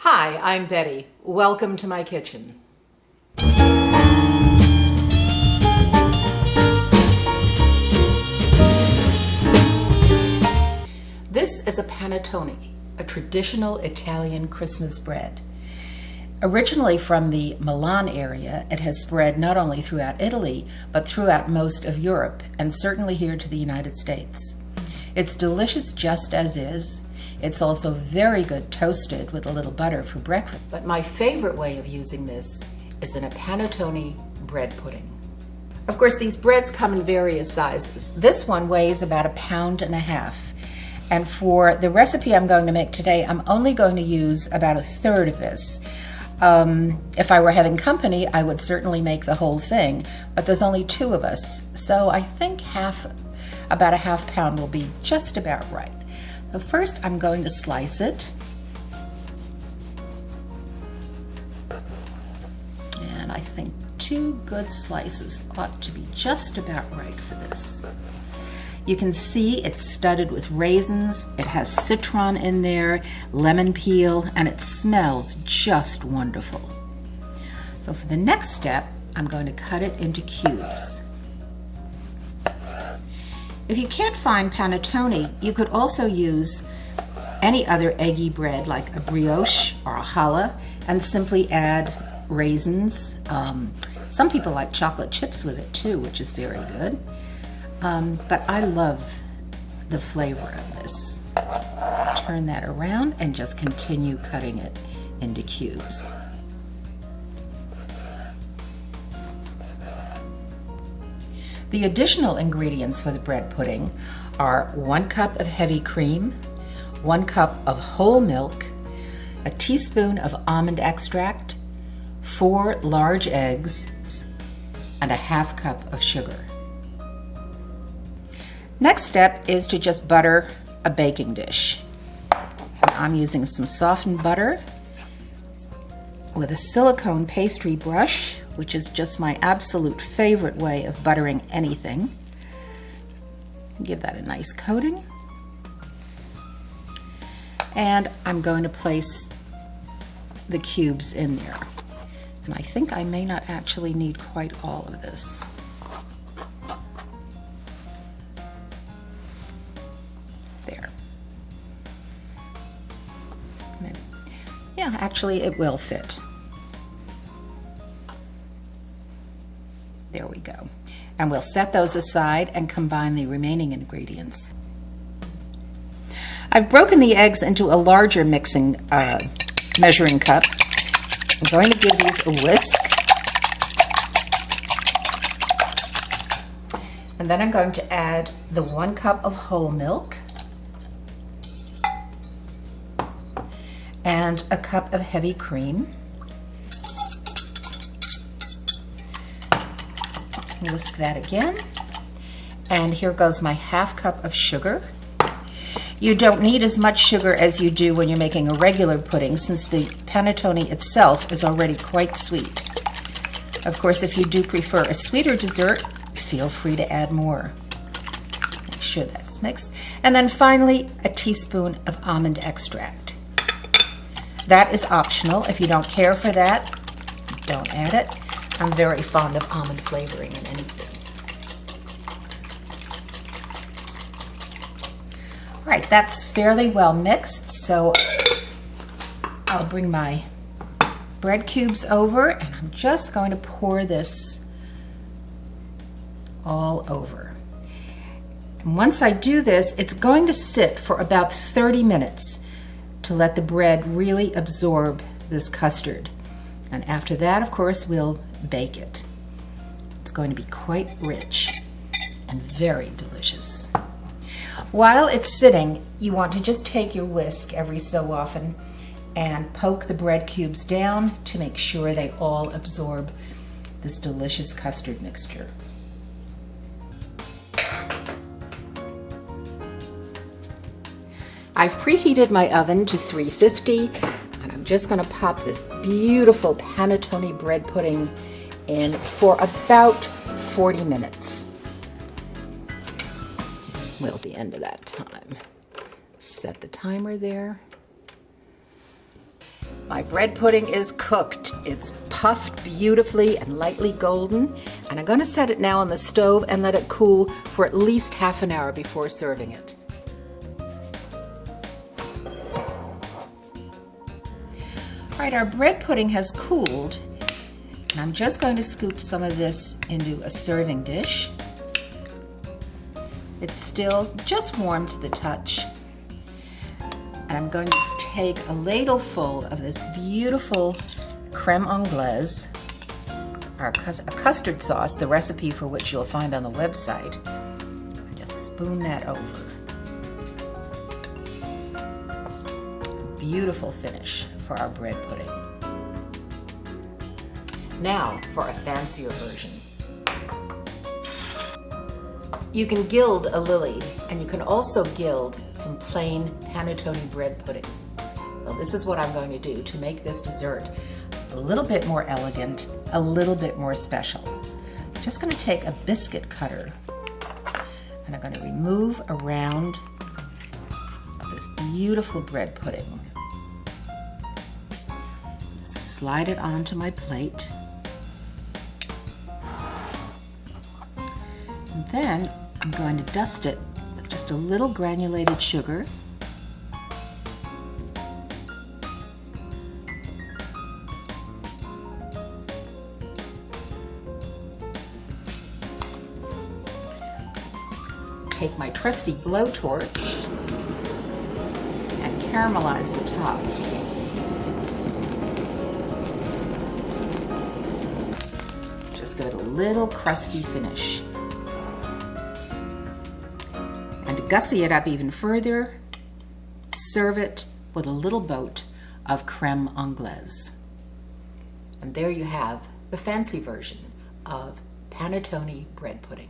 Hi, I'm Betty. Welcome to my kitchen. This is a panettone, a traditional Italian Christmas bread. Originally from the Milan area, it has spread not only throughout Italy, but throughout most of Europe, and certainly here to the United States. It's delicious just as is. It's also very good toasted with a little butter for breakfast. But my favorite way of using this is in a panettone bread pudding. Of course, these breads come in various sizes. This one weighs about 1.5 pounds. And for the recipe I'm going to make today, I'm only going to use about 1/3 of this. If I were having company, I would certainly make the whole thing, but there's only 2 of us. So I think about 1/2 pound will be just about right. So first I'm going to slice it. And I think 2 good slices ought to be just about right for this. You can see it's studded with raisins, it has citron in there, lemon peel, and it smells just wonderful. So for the next step, I'm going to cut it into cubes. If you can't find panettone, you could also use any other eggy bread like a brioche or a challah and simply add raisins. Some people like chocolate chips with it too, which is very good. But I love the flavor of this. Turn that around and just continue cutting it into cubes. The additional ingredients for the bread pudding are 1 cup of heavy cream, 1 cup of whole milk, a teaspoon of almond extract, 4 large eggs, and 1/2 cup of sugar. Next step is to just butter a baking dish. I'm using some softened butter with a silicone pastry brush, which is just my absolute favorite way of buttering anything. Give that a nice coating. And I'm going to place the cubes in there. And I think I may not actually need quite all of this. There. Yeah, actually it will fit. There we go. And we'll set those aside and combine the remaining ingredients. I've broken the eggs into a larger measuring cup. I'm going to give these a whisk. And then I'm going to add the 1 cup of whole milk and a cup of heavy cream. Whisk that again. And here goes my 1/2 cup of sugar. You don't need as much sugar as you do when you're making a regular pudding, since the panettone itself is already quite sweet. Of course, if you do prefer a sweeter dessert, feel free to add more. Make sure that's mixed. And then finally, a teaspoon of almond extract. That is optional. If you don't care for that, don't add it. I'm very fond of almond flavoring in anything. All right, that's fairly well mixed, so I'll bring my bread cubes over and I'm just going to pour this all over. And once I do this, it's going to sit for about 30 minutes to let the bread really absorb this custard. And after that, of course, we'll bake it. It's going to be quite rich and very delicious. While it's sitting, you want to just take your whisk every so often and poke the bread cubes down to make sure they all absorb this delicious custard mixture. I've preheated my oven to 350, and I'm just going to pop this beautiful panettone bread pudding in for about 40 minutes. We'll be into that time. Set the timer there. My bread pudding is cooked. It's puffed beautifully and lightly golden, and I'm going to set it now on the stove and let it cool for at least half an hour before serving it. All right, our bread pudding has cooled, and I'm just going to scoop some of this into a serving dish. It's still just warm to the touch. And I'm going to take a ladle full of this beautiful creme anglaise, or a custard sauce, the recipe for which you'll find on the website, and just spoon that over. Beautiful finish for our bread pudding. Now for a fancier version. You can gild a lily, and you can also gild some plain panettone bread pudding. Well, this is what I'm going to do to make this dessert a little bit more elegant, a little bit more special. I'm just going to take a biscuit cutter, and I'm going to remove a round of this beautiful bread pudding. Slide it onto my plate. And then I'm going to dust it with just a little granulated sugar. Take my trusty blowtorch and caramelize the top. Just give it a little crusty finish. And to gussy it up even further, serve it with a little boat of creme anglaise. And there you have the fancy version of panettone bread pudding.